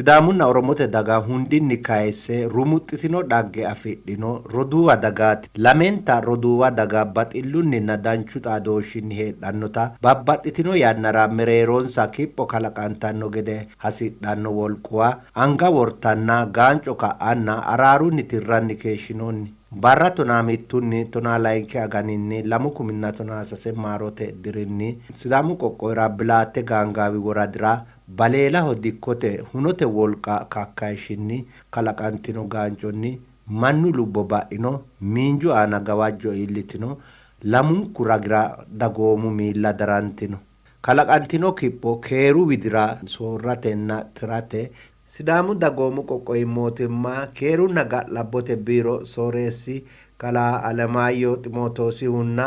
Sidaamunna Oromote daga hundinni kayisse rumuxxitino dhagge afidhino roduuwa dagaati. Lamenta roduuwa daga baxillunninna danchu xaadooshshinni heedhannota babbaxxitino yannara mereeronsa kipho kalaqantanno gede hasidhanno wolquwa anga wortanna gaanco ka'anna araarunni tirranni keeshshinoonni. Barra tonaa mittunni tonaa layinki aganinni 2013 maarote dirinni Sidaamu qoqqowira Bilaatte Gaangaawi woradira Baleelaho dikkote hunote wolqa kakkayishinni kalaqantino gaanconni mannu lubbo ba'ino miinju aana gawajjo iillitino lamunku ragira dagoomu miilla darantino kalaqantino kipho keeru widira soorratenna tirate Sidaamu dagoomu qoqqowi mootimma keerunna ga'labbote biiro sooreessi kalaa Alemaayyoo Ximootoosihunna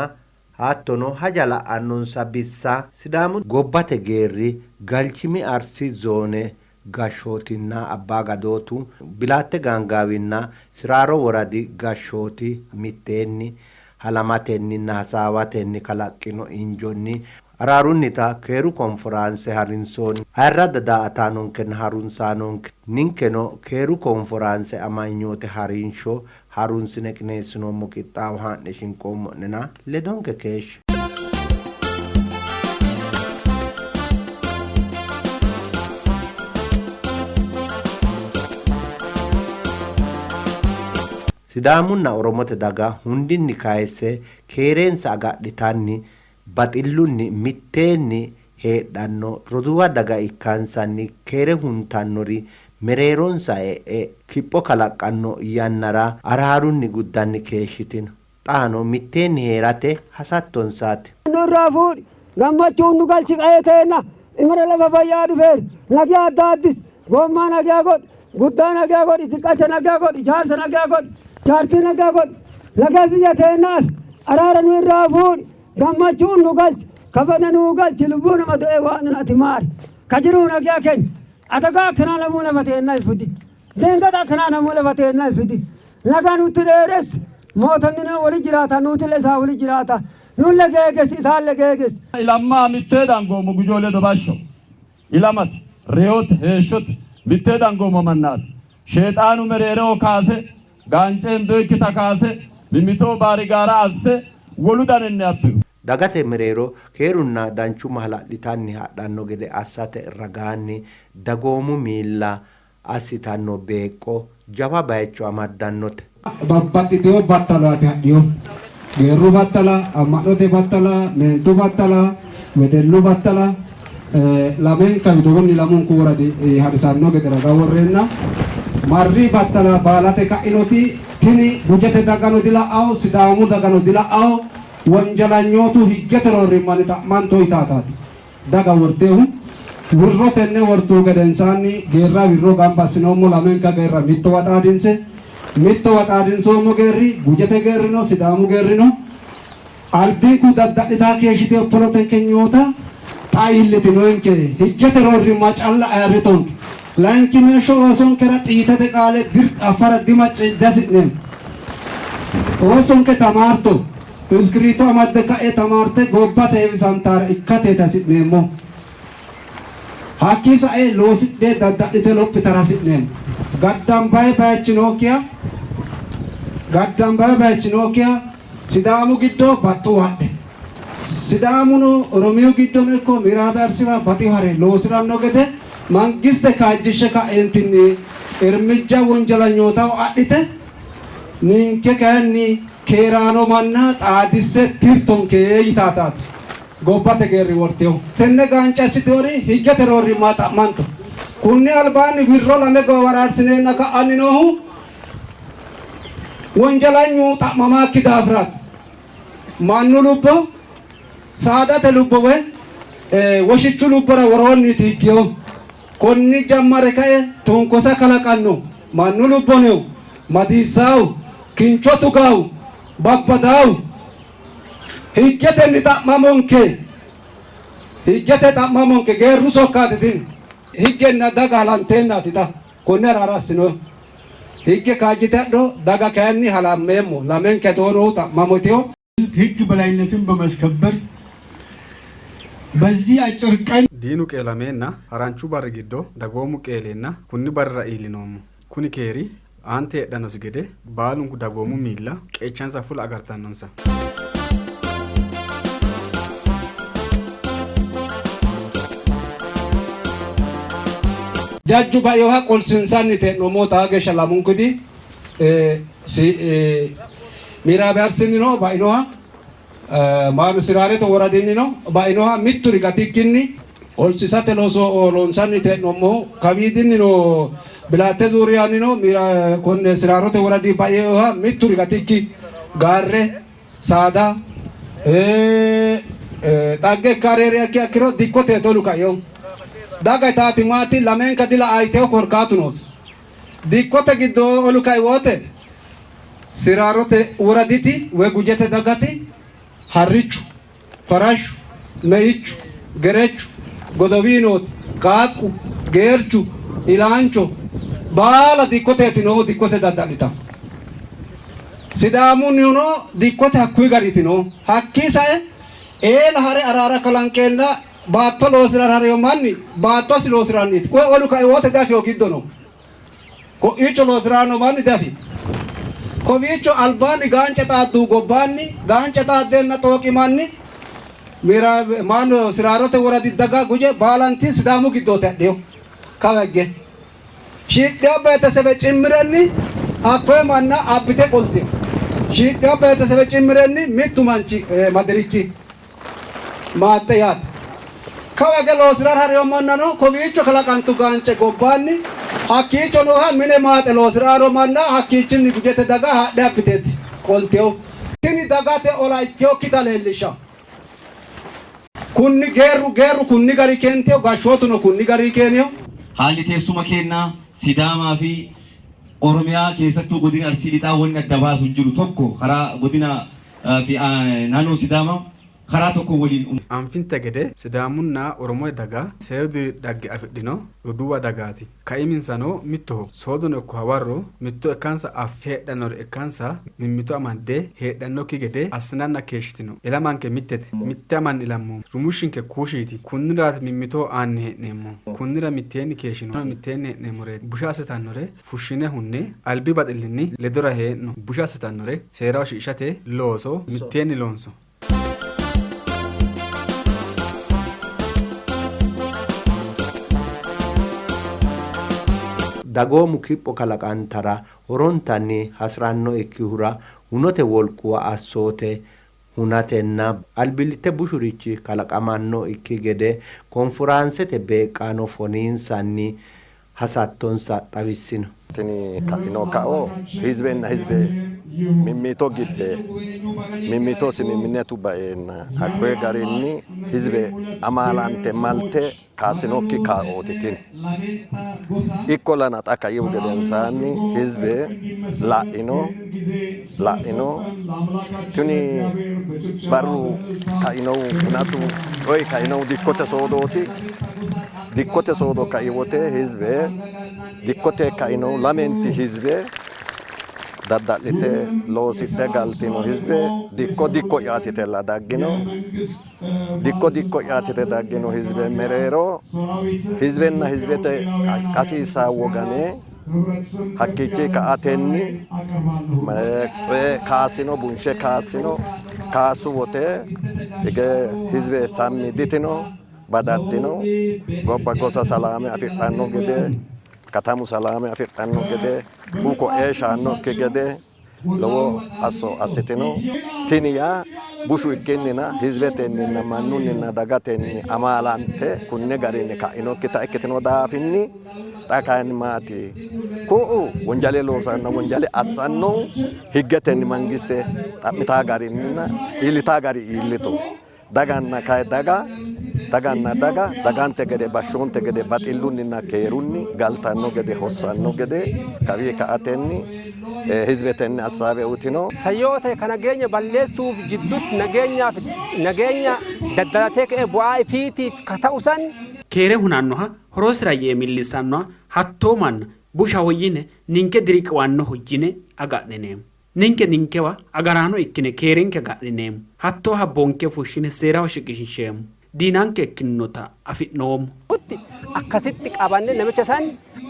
hattono haja la'annonsa bissa Sidaamu gobbate geerri galchimi Arsi zoone gashshootinna abbaa gadootu Bilaatte Gaangaawinna Siraaro woradi gashshooti mitteenni halamatenninna hasaawatenni kalaqqino injonni araarunnita keeru konforaanse harinsoonni ayirradda daa''ataanonkenna harunsaanonke ninkeno keeru konforaanse amanyoote harinsho harunsine qineessinoommo qixxaawo haa'ne shinqoommo'nena ledonke keeshshe. Sidaamunna Oromote daga hundinni kayisse keereensa agadhitanni baxillunni mitteenni heedhanno roduuwa daga ikkansanni keere huntannori mereeronsa kipho kalaqqanno yannara araarunni guddanni keeshshitino xaano mitteenni heerate hasattonsaati. Nurraa fuudhi gammachuun nu galchi qayeeteenna imara lafa fayyaa dhufeer nagaa adda addis gommaa nagaa godhi guddaa nagaa godhi xiqqacha nagaa godhi jaarsa nagaa godhi jaartii nagaa godhi nagaa biyya teennaaf araara nu irraa fuudhi gammachuun nu galchi kafana nu galchi lubbuu nama ta'e waan ati maari ka jiruu nagaa keenya atagaa akkanaa namuu lafa teennaa ifiti deengata akkanaa namuu lafa teennaa ifiti nagaa nutti dheeres mootonni nu wali jiraata nuutille isaa wali jiraata nulle geeges isaalle geeges. Ilammaa mitteedhaan goomu gujoolee dobasho ilamati reyoota heeshote mitteedhaan goomu mannaati sheexaanu mereeroo kaase gaanceen beekita kaase mimitoo baarigaara asse woludan inni abbiru. Dagate mereero keerunna danchuma hala'litanni hadhanno gede assate ragaanni dagoomu miilla assitanno beeqqo jawa bayicho amaddannote. Babbaxxitino battalaati hadhiyo geerru battala amma'note battala meentu battala wedellu battala lameenka bitoonni lamunku woradi hadisanno gede ragaa worreenna marri battala baalate ka'inoti tini gujete dagano dila'aw Sidaamu dagano dila'aw wanjalanyootu higgete roorrimmani ta'manto itaataati daga worteehu wirro tenne wortuu gedensaanni geerra wirro gamba assinoommo lamenka geerra mitto waxaadinsoommo geerri gujete geerrino Sidaamu geerrino albiinku daddadhitaa keeshite oppolote kenyoota xa illitinoenke higgete roorrimma calla ayirritonke lanki meesho oosonkera xiitete qaale dir affara dimacce dasi'neem oosonke tamaarto iskiriito amadde ka'e tamaarte gobbate heewisantaare ikkate tasi'neemmo hakkii sa'e loosidhee daddadhite lophitara hasi'neemmo gaddanbaye bayichinookiya Sidaamu giddo baxxuu hadhe Sidaamuno Oromiyu giddono ikko miraabe arsiwa baxi hare loosiranno gede mangiste kaajjishshe ka'eentinni irmijja wonjalanyootaho adhite ninke kayinni keeraano manna xaadisse tirtonke yitaataati gobbate geerri worteehu tenne gaanca assiteori higgete roorrimmaa xa'manto kunni albaanni wirro lame goowaraarsineenna ka'anni noohu wonjalanyuu xa'mamaakki daafiraati mannu lubbo saadate lubbo woy woshichu lubbora woroonniiti higgeeho konni jammare ka'e tunkosa kalaqanno mannu lubbonehu matiissaahu kincho tugaahu babbadaahu higgetenni xa'mamonke geerru sokkaatitin higgenna daga halanteennaati ta konne araara assino higge kaajjite hadho daga kayinni halammeemmo lamenke doonohu xa'mamoteho ህግ በላይነትን በማስከበር በዚህ አጭር ቀን ዲኑ ቄለሜና አራንቹ ባርጊዶ ደጎሙ ቄሌና ኩኒ በራ ኢሊኖሙ ኩኒ ኬሪ አንተ የዳኖስ ገደ ባሉን ደጎሙ ሚላ ቄቻንሳ ፉል አጋርታኖንሳ Jajju bayoha kolsinsanni te'nomoota hagesha lamunkudi miraabe arsinino bainoha maanu siraareto woradinino bainoha mittu rigatikkinni kolsisate looso loonsanni te'nomohu kawiidinnino bilaate zuuriyannino konne siraarote woradi bayoha mittu rigatikki gaarre saada dhagge kareeri akki akkiro dikkote tolu kayo daga taati maati lamenka dila ayteo korkaatunoos dikkote giddo olu kai wote siraarote woraditi we gujete dagati harrichu farashu meyichu gerechu godowiinooti qaaqu geerchu ilaancho baala dikkoteeti noo dikkose dadda'lita sidaamunnihuno dikkote hakkuyi garitino hakkii sae eela hare araara kalanqeenna baatto loosirarareo manni baattosi loosiranniti koye olu kai wote dafio giddono ko'iicho loosirano manni dafi kowiicho albaanni gaance xaaddu gobbaanni gaance xaaddeenna xooqi manni maano siraarote woradi daga guje baalanti sidaamu giddooti hadheo kawegge shiidheo beetesebe cimmirenni hakkoye manna abbite qolteo shiidheo beetesebe cimmirenni mittu manchi madirikki maatte yaate kawage loosirar hareo mannano kowiicho kalaqantu gaance gobbaanni hakkiicho nooha mine maaxe loosiraro manna hakkiichinni gujete daga hadhe abbiteeti qolteo tini dagate ola ikkeyookkita leellisha kunni geerru kunni gari keenteo gashshootuno kunni gari keeneo haalli teessuma kennaa Sidaamaa fi Oromiyaa keessattuu godina Arsii lixaa wanni adda baasu jiru tokko karaa godina fi naannoo Sidaamaa karaa tokko waliin anfinta gede sidaamunna oromo daga seedu dagge afidhino uduwa dagaati kaiminsanoo mitto soodono ko hawarro mitto ekansa af heedhanor ekansa mimmito amande heedhanokki gede assinanna keeshitino ilamanke mittete mitte aman ilammo rumushinke kuushiti kunniraat mimmito aanni hee'neemmo kunnira mitteenni keeshino mitteenni hee'neemmore busha asitannore fushshine hunne albi baxillinni ledora hee'no busha asitannore seeraw shiishate looso mitteenni loonso dagoomu kipho kalaqantara horontanni hasiranno ikkihura hunote wolquwa assoote hunatenna albilite bushurichi kalaqamanno ikki gede konfiraansete beeqqaano foniinsanni hasattonsa xawissino tini kaino kao hizbenna hizbe mimmito gibbe mimmito simiminetu baena akwe garinni hizbe amalante malte kasinokki kaotitin ikkolana taka yugedensani hizbe laino tuni baru kaino natu oi kaino dikkote soodoti dikkote soodo kaiwote hizbe dikkote kaino lamenti hizbe dadda'lite loosidhe galtino hizbe dikko yaatitella daggino dikko yaatite daggino hizbe mereero hizbenna hizbete qasiisa wogane hakkiichi ka'atenni kaasino bunshe kaasino kaasu wote hige hizbe sammi ditino badattino gobba gosa salaame afidhanno gede katamu salaame afidhanno gede buko eeshaanno gede lowo asso assitino tiniya bushu ikkennina hizbetenninna mannunninna dagatenni amaalante kunne garinni ka'inokkita ikkitino daafinni xakaani maati ku'u wonjale loosanno wonjale assanno higgetenni mangiste xa'mitaa garinninna iilitaa gari iillito daganna kay daganna dagante gede bashshonte gede baxillunninna keerunni galtanno gede hossanno gede kawii ka'atenni hizbetenni assaabe utino sayyoota kana geenya balleessuuf jidduutti nageenya daddalatee ka'ee bu'aa ifiitiif kata'usan keere hunaannoha horoosirayyee millisannoha hattooman busha hoyyine ninke diriqwaanno hojjine agadhineemu ninkewa agaraano ikkine keerenke agadhineemu hattoo habboonke fushshine seeraho shiqishinsheemu diinaan keekkinnota afidnoomu. Akkasitti qabanne namicha san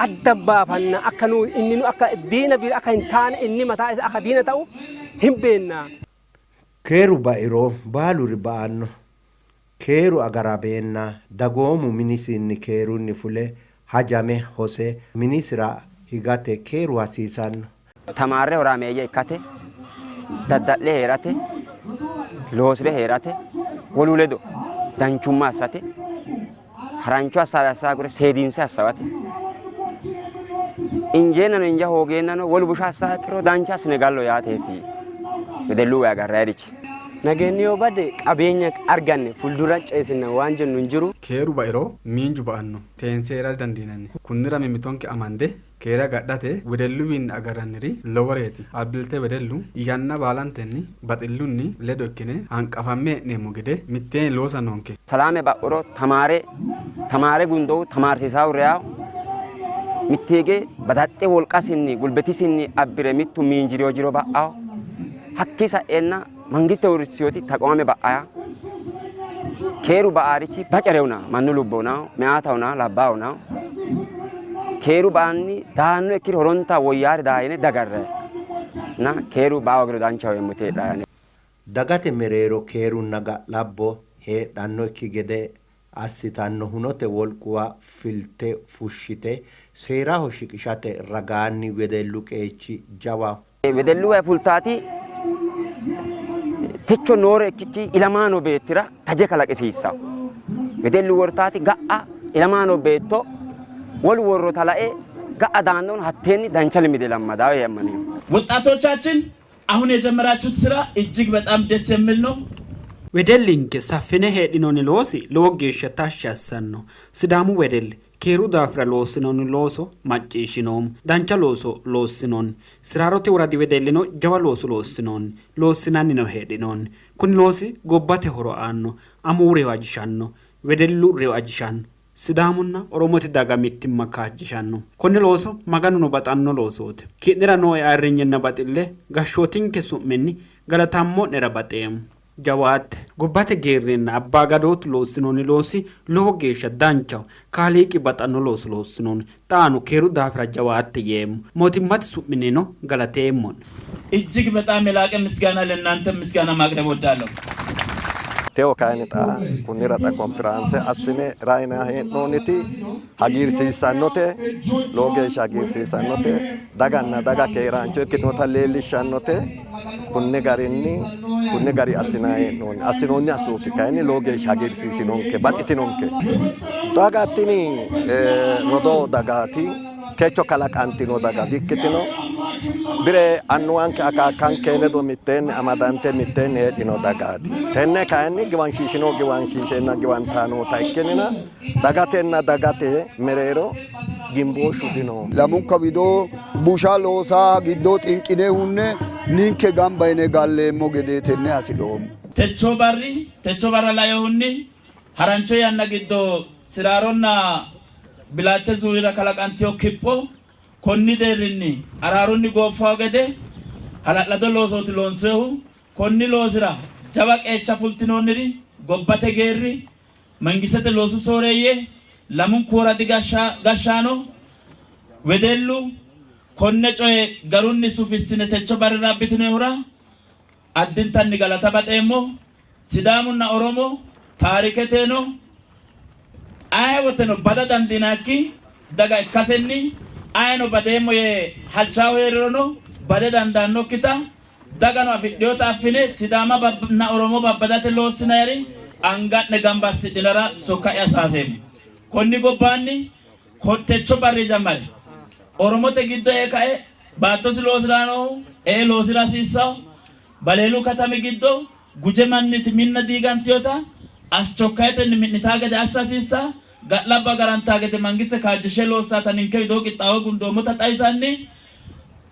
adda baafanna akka nu inni nu akka diina bira akka hin taane inni mataa isaa akka diina ta'u hin beekna. Keeru ba'iroo baaluri ba'anno keeru agarabeenna dagoomu minisinni keerunni fule hajame hose minisira higate keeru hasiisanno. Tamaarree horaameeyye ikkate daddallee heerate loosire heerate woluledo danchummaa assate haranchoo assaabe gure seediinse assawate injeennano inja hoogeennano wolu busha assaa kiro dancha asine gallo yaateeti wedelluu waa agarraayirichi. Nageenyi yoo bade qabeenya arganne fuuldura ceesina waan jennu hin jiru. Keeru ba'iroo miinju ba'annu teenseera dandiinanni kunnira mimitonke amande keera gadhate wedelluwiin agaranniri lowareeti abbilte wedellu yanna baalantenni baxillunni ledo ikkine hanqafammee neemmo gede mitteen loosa noonke. Salaame ba'uro tamaare gundoo tamaarsiisaa urreyaa mitteegee badadhee wolqasinni gulbetisinni abbire mittu miinjiriyoo jiroo ba'aa hakkisa eenna mangiste urisiyooti taqoome ba'aa keeru ba'aarichi bacareewna mannu lubboona me'aatawna labbaawna keeru ba'anni daannu ekkiri horonta woyyaari daayine dagarre na keeru ba'aa giro danchawo yemmute daayine. Dagate mereero keeru naga labbo heedhanno ekki gede assitanno hunote wolquwa filte fushshite seeraho shiqishate ragaanni wedellu qeechi jawa. Wedellu fultaati techo noore kiki ilamaano beettira taje kalaqisiissa wedellu wortaati ga'a ilamaano beetto wol worro tala'e ga'a daandoon hatteenni dancha ልምድ ለማዳው የማን ወጣቶቻችን አሁን የጀመራችሁት ስራ እጅግ በጣም ደስ የሚል ነው። Wedellinke saffine heedhinoonni loosi lowo geeshsha tashshi assanno. Sidaamu wedelli keeruu daafira loossinoonni looso macciishshinoomu dancha looso loossinoonni siraarote woradi wedellino jawa looso loossinoonni loossinannino heedhinoonni kun loosi gobbate horo aanno amuu rewaajishanno wedellu rewaajishanno Sidaamunna Oromooti daga mittimma kaajjishanno konne looso maganu no baxanno loosooti ki'nira noo ayirrinyenna baxille gashshootinke su'minni galatammo nera baxeemu. Jawaate gobbate geerrinna abbaa gadootu loossinoonni loosi lowo geeshsha danchaw kaaliiqi baxanno looso loossinoonni xaanu keeru daafira jawaate yeemu mootimmate su'minino galateemmon. እጅግ በጣም የላቀ ምስጋና ለእናንተ ምስጋና ማቅረብ ወዳለሁ። Teo kainita kunnira ta konferanse assine raina hee'noonniti hagiirsiissannote lowo geeshsha hagiirsiissannote daganna daga keeraancho ikkitinota leellishshannote kunne gari assinaa hee'noonni assinoonni assooti kayinni lowo geeshsha hagiirsiisinonke baxisinonke dagattini rodoo dagaati kecho kalaqantino daga dikkitino bire annuwanke akaakanke ledo mitteenni amadante mitteenni heedhino dagaati tenne kayinni giwanshiishino giwanshiisheenna giwantaanoota ikkinina dagatenna dagate mereero gimbooshshu dino. Lamunka widoo busha loosaa giddoo xinqine hunne ninke gamba yine galleemmo gede tenne hasidhoommo. Techo barra layohunni harancho yanna giddoo siraaronna bilaate zuurira kalaqanteo kipho konni deerrinni araarunni gooffaa gede hala'lado loosooti loonseehu konni loosira jawa qeecha fultinoonniri gobbate geerri mangisete loosu sooreeyye lamunku woradi gashshaano wedellu konne coye garunni sufissine techo barra abbitinoehura addintanni galata baxeemmo. Sidaamunna Oromo taariketeeno ayewoteno bada dandinakki daga ikkasenni ayeno badeemmo yee halchaawo heerirono bade dandaannokkita dagano afidhiyota affine Sidaama na Oromo babbadate loossinayri anga'ne gamba assidhinara sokka'e asaaseemmo. Konni gobbaanni techo barri jammare Oromote giddo ka'e baattosi loosiraanohu loosira hasiissaho baleelu katami giddo guje manniti minna diigantiyota as chokkayetenni mi'nitaa gede assa hasiissaa ga'labba garantaa gede mangiste kaajjishee loossaata ninke widoo qixxaawo gundoommota xayisanni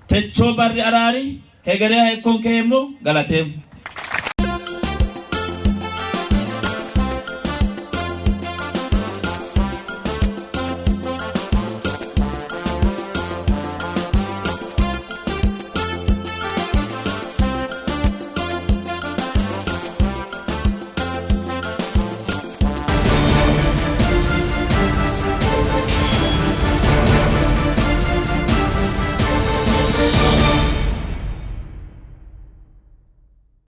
techoo barri araari hegereha ekkonke heemmo galateemmo.